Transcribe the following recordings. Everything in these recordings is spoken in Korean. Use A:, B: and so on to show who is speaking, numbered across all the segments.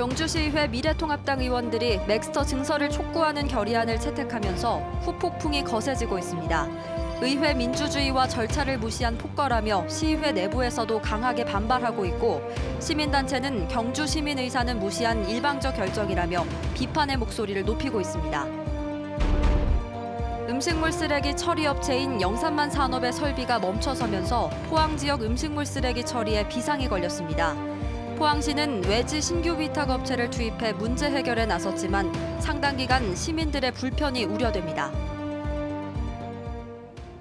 A: 경주시의회 미래통합당 의원들이 맥스터 증설을 촉구하는 결의안을 채택하면서 후폭풍이 거세지고 있습니다. 의회 민주주의와 절차를 무시한 폭거라며 시의회 내부에서도 강하게 반발하고 있고 시민단체는 경주 시민의사는 무시한 일방적 결정이라며 비판의 목소리를 높이고 있습니다. 음식물 쓰레기 처리 업체인 영산만 산업의 설비가 멈춰서면서 포항 지역 음식물 쓰레기 처리에 비상이 걸렸습니다. 포항시는 외지 신규 위탁 업체를 투입해 문제 해결에 나섰지만 상당 기간 시민들의 불편이 우려됩니다.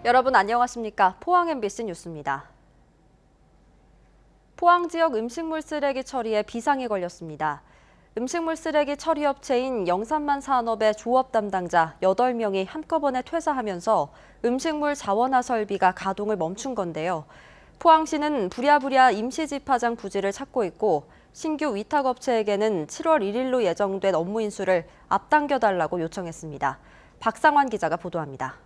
A: 여러분 안녕하십니까? 포항 MBC 뉴스입니다. 포항 지역 음식물 쓰레기 처리에 비상이 걸렸습니다. 음식물 쓰레기 처리 업체인 영산만 산업의 조업 담당자 8명이 한꺼번에 퇴사하면서 음식물 자원화 설비가 가동을 멈춘 건데요. 포항시는 부랴부랴 임시 집화장 부지를 찾고 있고 신규 위탁업체에게는 7월 1일로 예정된 업무 인수를 앞당겨달라고 요청했습니다. 박상환 기자가 보도합니다.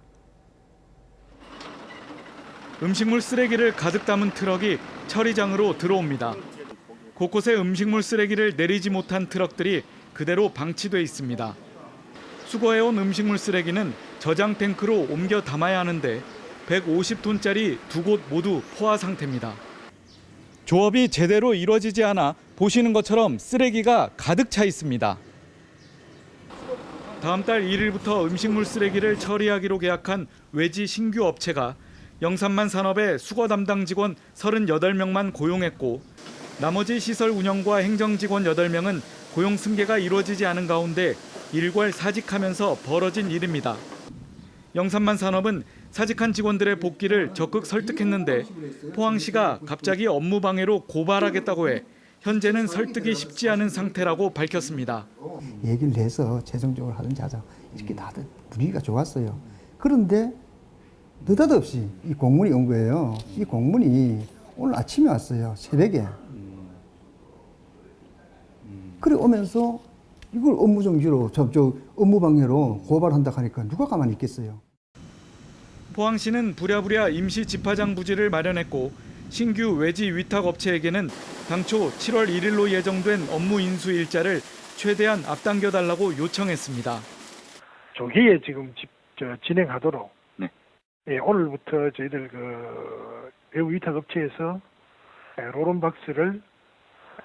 B: 음식물 쓰레기를 가득 담은 트럭이 처리장으로 들어옵니다. 곳곳에 음식물 쓰레기를 내리지 못한 트럭들이 그대로 방치돼 있습니다. 수거해온 음식물 쓰레기는 저장 탱크로 옮겨 담아야 하는데 150톤짜리 2곳 모두 포화 상태입니다. 조업이 제대로 이루어지지 않아 보시는 것처럼 쓰레기가 가득 차 있습니다. 다음 달 1일부터 음식물 쓰레기를 처리하기로 계약한 외지 신규 업체가 영산만 산업의 수거 담당 직원 38명만 고용했고 나머지 시설 운영과 행정 직원 8명은 고용 승계가 이루어지지 않은 가운데 일괄사직하면서 벌어진 일입니다. 영산만 산업은 사직한 직원들의 복귀를 적극 설득했는데 포항시가 갑자기 업무 방해로 고발하겠다고 해 현재는 설득이 쉽지 않은 상태라고 밝혔습니다.
C: 얘기를 해서 최종적으로 하든지 하자 이렇게 다들 분위기가 좋았어요. 그런데 느닷없이 이 공문이 온 거예요. 이 공문이 오늘 아침에 왔어요. 새벽에. 그래 오면서 이걸 업무 정지로 업무 방해로 고발한다 하니까 누가 가만히 있겠어요.
B: 포항시는 부랴부랴 임시 집화장 부지를 마련했고 신규 외지 위탁 업체에게는 당초 7월 1일로 예정된 업무 인수 일자를 최대한 앞당겨달라고 요청했습니다.
D: 조기에 지금 진행하도록
E: 네.
D: 예, 오늘부터 저희들 외부 위탁 업체에서 롤온박스를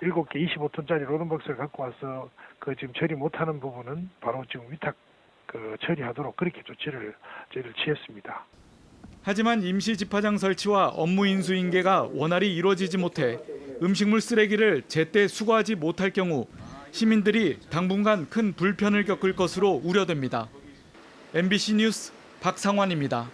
D: 7개 25톤짜리 롤온박스를 갖고 와서 지금 처리 못하는 부분은 바로 지금 위탁 처리하도록 그렇게 조치를 저희들 취했습니다.
B: 하지만 임시 집화장 설치와 업무 인수 인계가 원활히 이루어지지 못해 음식물 쓰레기를 제때 수거하지 못할 경우 시민들이 당분간 큰 불편을 겪을 것으로 우려됩니다. MBC 뉴스 박상환입니다.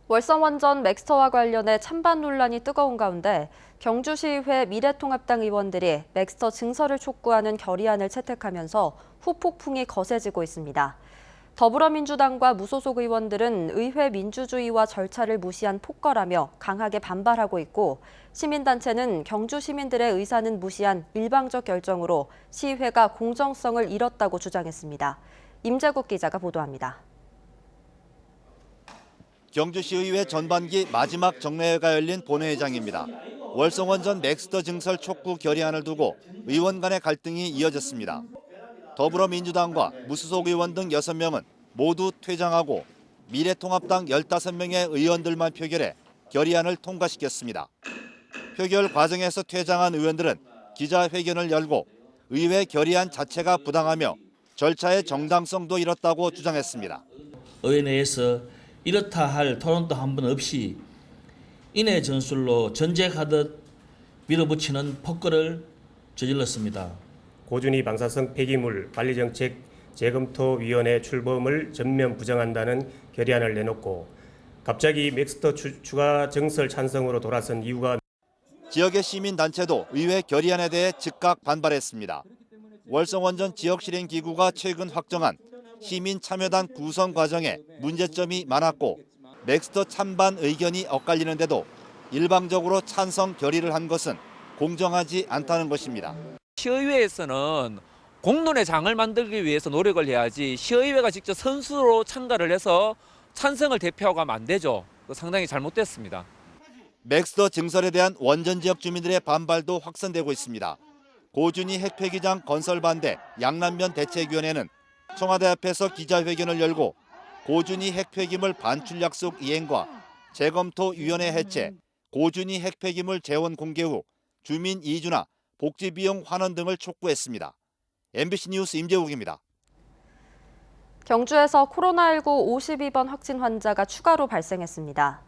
A: 월성원전 맥스터와 관련해 찬반 논란이 뜨거운 가운데 경주시의회 미래통합당 의원들이 맥스터 증설을 촉구하는 결의안을 채택하면서 후폭풍이 거세지고 있습니다. 더불어민주당과 무소속 의원들은 의회 민주주의와 절차를 무시한 폭거라며 강하게 반발하고 있고 시민단체는 경주 시민들의 의사는 무시한 일방적 결정으로 시의회가 공정성을 잃었다고 주장했습니다. 임재국 기자가 보도합니다.
E: 경주시의회 전반기 마지막 정례회가 열린 본회의장입니다. 월성원전 맥스터 증설 촉구 결의안을 두고 의원 간의 갈등이 이어졌습니다. 더불어민주당과 무소속 의원 등 6명은 모두 퇴장하고 미래통합당 15명의 의원들만 표결해 결의안을 통과시켰습니다. 표결 과정에서 퇴장한 의원들은 기자회견을 열고 의회 결의안 자체가 부당하며 절차의 정당성도 잃었다고 주장했습니다.
F: 의회 내에서 이렇다 할 토론도 한 번 없이 인해 전술로 전쟁하듯 밀어붙이는 폭거를 저질렀습니다.
G: 고준희 방사성 폐기물 관리정책 재검토위원회 출범을 전면 부정한다는 결의안을 내놓고 갑자기 맥스터 추가 증설 찬성으로 돌아선 이유가
E: 지역의 시민단체도 의회 결의안에 대해 즉각 반발했습니다. 월성원전 지역실행기구가 최근 확정한 시민참여단 구성 과정에 문제점이 많았고 맥스터 찬반 의견이 엇갈리는데도 일방적으로 찬성 결의를 한 것은 공정하지 않다는 것입니다.
H: 시의회에서는 공론의 장을 만들기 위해서 노력을 해야지 시의회가 직접 선수로 참가를 해서 찬성을 대표하고 하면 안 되죠. 상당히 잘못됐습니다.
E: 맥스터 증설에 대한 원전 지역 주민들의 반발도 확산되고 있습니다. 고준희 핵폐기장 건설 반대 양남면 대책위원회는 청와대 앞에서 기자회견을 열고 고준희 핵폐기물 반출 약속 이행과 재검토위원회 해체, 고준희 핵폐기물 재원 공개 후 주민 이주나 복지 비용 환원 등을 촉구했습니다. MBC 뉴스 임재욱입니다.
A: 경주에서 코로나19 52번 확진 환자가 추가로 발생했습니다.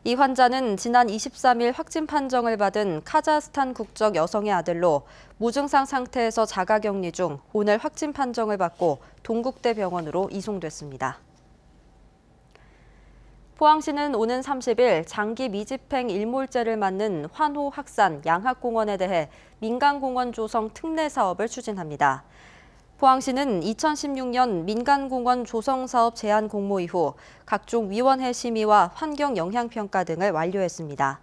A: 이 환자는 지난 23일 확진 판정을 받은 카자흐스탄 국적 여성의 아들로 무증상 상태에서 자가격리 중 오늘 확진 판정을 받고 동국대 병원으로 이송됐습니다. 포항시는 오는 30일 장기 미집행 일몰제를 맞는 환호 확산 양학공원에 대해 민간공원 조성 특례 사업을 추진합니다. 포항시는 2016년 민간공원 조성사업 제안 공모 이후 각종 위원회 심의와 환경영향평가 등을 완료했습니다.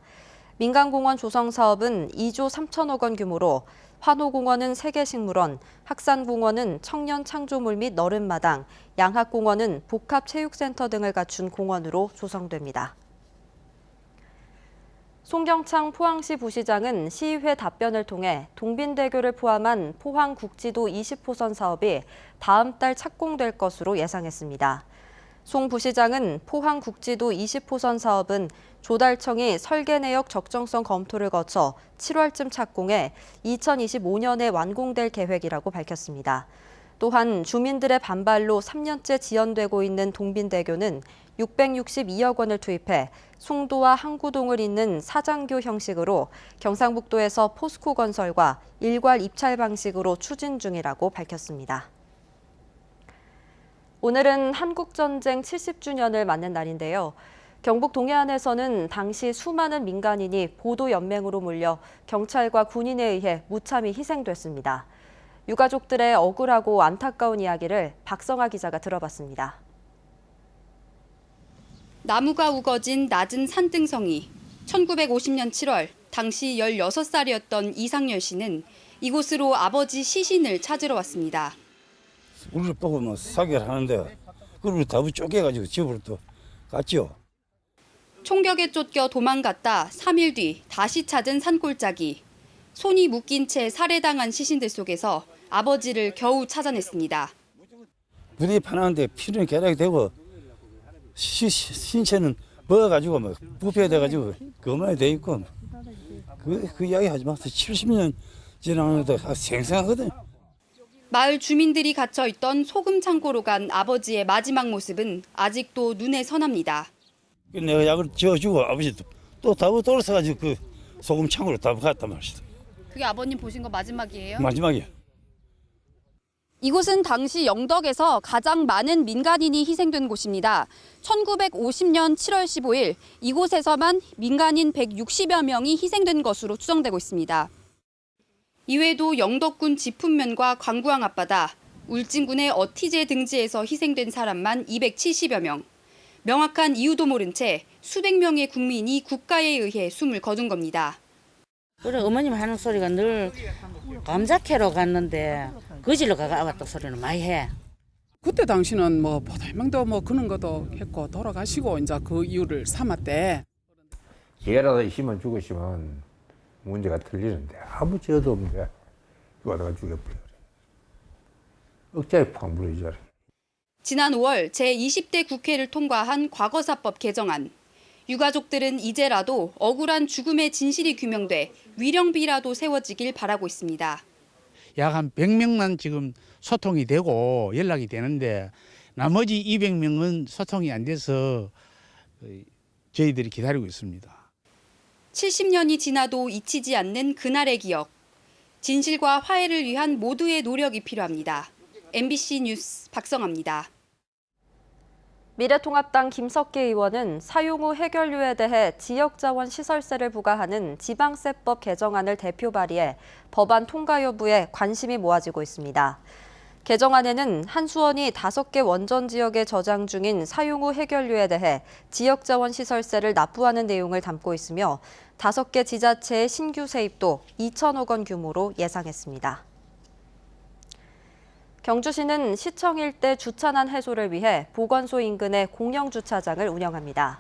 A: 민간공원 조성사업은 2조 3천억 원 규모로 환호공원은 세계식물원, 학산공원은 청년창조물 및 너른마당, 양학공원은 복합체육센터 등을 갖춘 공원으로 조성됩니다. 송경창 포항시 부시장은 시의회 답변을 통해 동빈대교를 포함한 포항국지도 20호선 사업이 다음 달 착공될 것으로 예상했습니다. 송 부시장은 포항국지도 20호선 사업은 조달청이 설계 내역 적정성 검토를 거쳐 7월쯤 착공해 2025년에 완공될 계획이라고 밝혔습니다. 또한 주민들의 반발로 3년째 지연되고 있는 동빈대교는 662억 원을 투입해 송도와 항구동을 잇는 사장교 형식으로 경상북도에서 포스코 건설과 일괄 입찰 방식으로 추진 중이라고 밝혔습니다. 오늘은 한국전쟁 70주년을 맞는 날인데요. 경북 동해안에서는 당시 수많은 민간인이 보도연맹으로 몰려 경찰과 군인에 의해 무참히 희생됐습니다. 유가족들의 억울하고 안타까운 이야기를 박성아 기자가 들어봤습니다.
I: 나무가 우거진 낮은 산등성이 1950년 7월 당시 16살이었던 이상열 씨는 이곳으로 아버지 시신을 찾으러 왔습니다.
J: 우리를 보고 뭐 사격을 하는데 그걸 다 쪼개가지고 집으로 또 갔죠.
I: 총격에 쫓겨 도망갔다 3일 뒤 다시 찾은 산골짜기. 손이 묶인 채 살해당한 시신들 속에서 아버지를 겨우 찾아냈습니다.
J: 부대에 파나는데 피는 계략이 되고 신체는 먹어가지고 막 부패돼가지고 거만이 돼 있고 그 이야기 하지 마세요. 70년 지나는데 생생하거든.
I: 마을 주민들이 갇혀 있던 소금 창고로 간 아버지의 마지막 모습은 아직도 눈에 선합니다.
J: 내가 약을 지어주고 아버지도 또 다부 돌아서가지고 그 소금 창고로 다 갔단 말이야.
I: 그게 아버님 보신 거 마지막이에요?
J: 마지막이야.
I: 이곳은 당시 영덕에서 가장 많은 민간인이 희생된 곳입니다. 1950년 7월 15일 이곳에서만 민간인 160여 명이 희생된 것으로 추정되고 있습니다. 이외에도 영덕군 지품면과 광구항 앞바다, 울진군의 어티제 등지에서 희생된 사람만 270여 명. 명확한 이유도 모른 채 수백 명의 국민이 국가에 의해 숨을 거둔 겁니다.
K: 그래 어머님 하는 소리가 늘 감자 캐러 갔는데 거질러 가갔다 소리는 많이 해.
L: 그때 당시는 뭐 보달명도 뭐 그런 것도 했고 돌아가시고 이제 그 이유를 삼았대.
M: 개라도 있으면 죽으시면 문제가 틀리는데 아무 죄도 없는데 죽어다가 죽여버려. 억자에 팍 물어주잖아.
I: 지난 5월 제20대 국회를 통과한 과거사법 개정안. 유가족들은 이제라도 억울한 죽음의 진실이 규명돼 위령비라도 세워지길 바라고 있습니다.
N: 약 한 100명만 지금 소통이 되고 연락이 되는데 나머지 200명은 소통이 안 돼서 저희들이 기다리고 있습니다.
I: 70년이 지나도 잊히지 않는 그날의 기억. 진실과 화해를 위한 모두의 노력이 필요합니다. MBC 뉴스 박성아입니다.
A: 미래통합당 김석기 의원은 사용 후 해결료에 대해 지역자원 시설세를 부과하는 지방세법 개정안을 대표 발의해 법안 통과 여부에 관심이 모아지고 있습니다. 개정안에는 한수원이 5개 원전 지역에 저장 중인 사용 후 해결료에 대해 지역자원 시설세를 납부하는 내용을 담고 있으며 5개 지자체의 신규 세입도 2천억 원 규모로 예상했습니다. 경주시는 시청 일대 주차난 해소를 위해 보건소 인근에 공영 주차장을 운영합니다.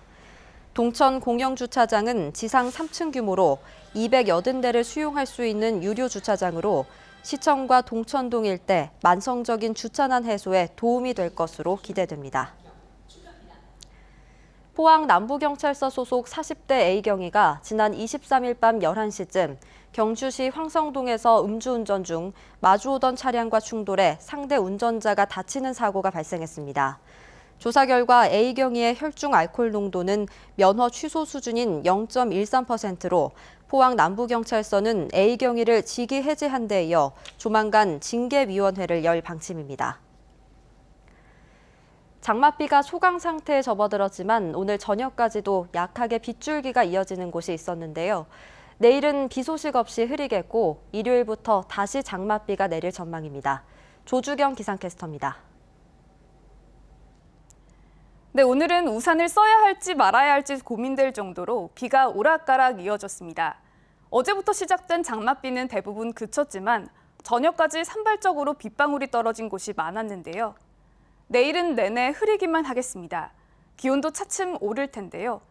A: 동천 공영주차장은 지상 3층 규모로 280대를 수용할 수 있는 유료 주차장으로 시청과 동천동 일대 만성적인 주차난 해소에 도움이 될 것으로 기대됩니다. 포항 남부경찰서 소속 40대 A경위가 지난 23일 밤 11시쯤 경주시 황성동에서 음주운전 중 마주오던 차량과 충돌해 상대 운전자가 다치는 사고가 발생했습니다. 조사 결과 A경위의 혈중 알코올 농도는 면허 취소 수준인 0.13%로 포항 남부경찰서는 A경위를 직위 해제한 데 이어 조만간 징계위원회를 열 방침입니다. 장맛비가 소강 상태에 접어들었지만 오늘 저녁까지도 약하게 빗줄기가 이어지는 곳이 있었는데요. 내일은 비 소식 없이 흐리겠고 일요일부터 다시 장맛비가 내릴 전망입니다. 조주경 기상캐스터입니다.
O: 네, 오늘은 우산을 써야 할지 말아야 할지 고민될 정도로 비가 오락가락 이어졌습니다. 어제부터 시작된 장맛비는 대부분 그쳤지만 저녁까지 산발적으로 빗방울이 떨어진 곳이 많았는데요. 내일은 내내 흐리기만 하겠습니다. 기온도 차츰 오를 텐데요.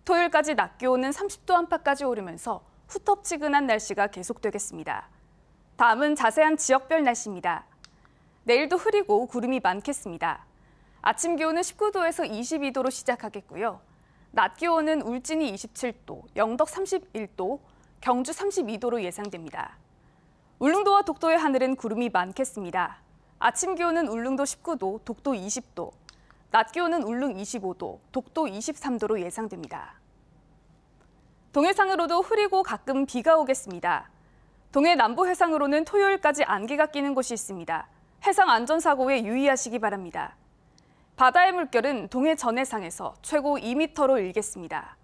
O: 토요일까지 낮 기온은 30도 안팎까지 오르면서 후텁지근한 날씨가 계속되겠습니다. 다음은 자세한 지역별 날씨입니다. 내일도 흐리고 구름이 많겠습니다. 아침 기온은 19도에서 22도로 시작하겠고요. 낮 기온은 울진이 27도, 영덕 31도, 경주 32도로 예상됩니다. 울릉도와 독도의 하늘은 구름이 많겠습니다. 아침 기온은 울릉도 19도, 독도 20도, 낮 기온은 울릉 25도, 독도 23도로 예상됩니다. 동해상으로도 흐리고 가끔 비가 오겠습니다. 동해 남부 해상으로는 토요일까지 안개가 끼는 곳이 있습니다. 해상 안전사고에 유의하시기 바랍니다. 바다의 물결은 동해 전해상에서 최고 2m로 일겠습니다.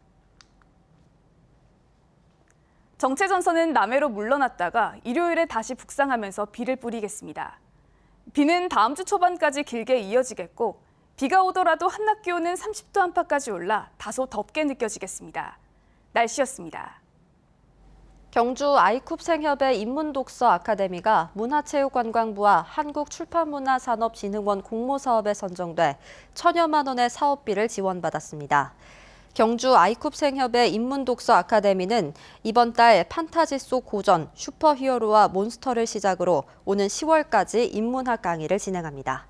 O: 정체전선은 남해로 물러났다가 일요일에 다시 북상하면서 비를 뿌리겠습니다. 비는 다음 주 초반까지 길게 이어지겠고 비가 오더라도 한낮 기온은 30도 안팎까지 올라 다소 덥게 느껴지겠습니다. 날씨였습니다.
A: 경주 아이쿱 생협의 인문독서 아카데미가 문화체육관광부와 한국출판문화산업진흥원 공모사업에 선정돼 1,000여만 원의 사업비를 지원받았습니다. 경주 아이쿱 생협의 인문독서 아카데미는 이번 달 판타지 속 고전, 슈퍼히어로와 몬스터를 시작으로 오는 10월까지 인문학 강의를 진행합니다.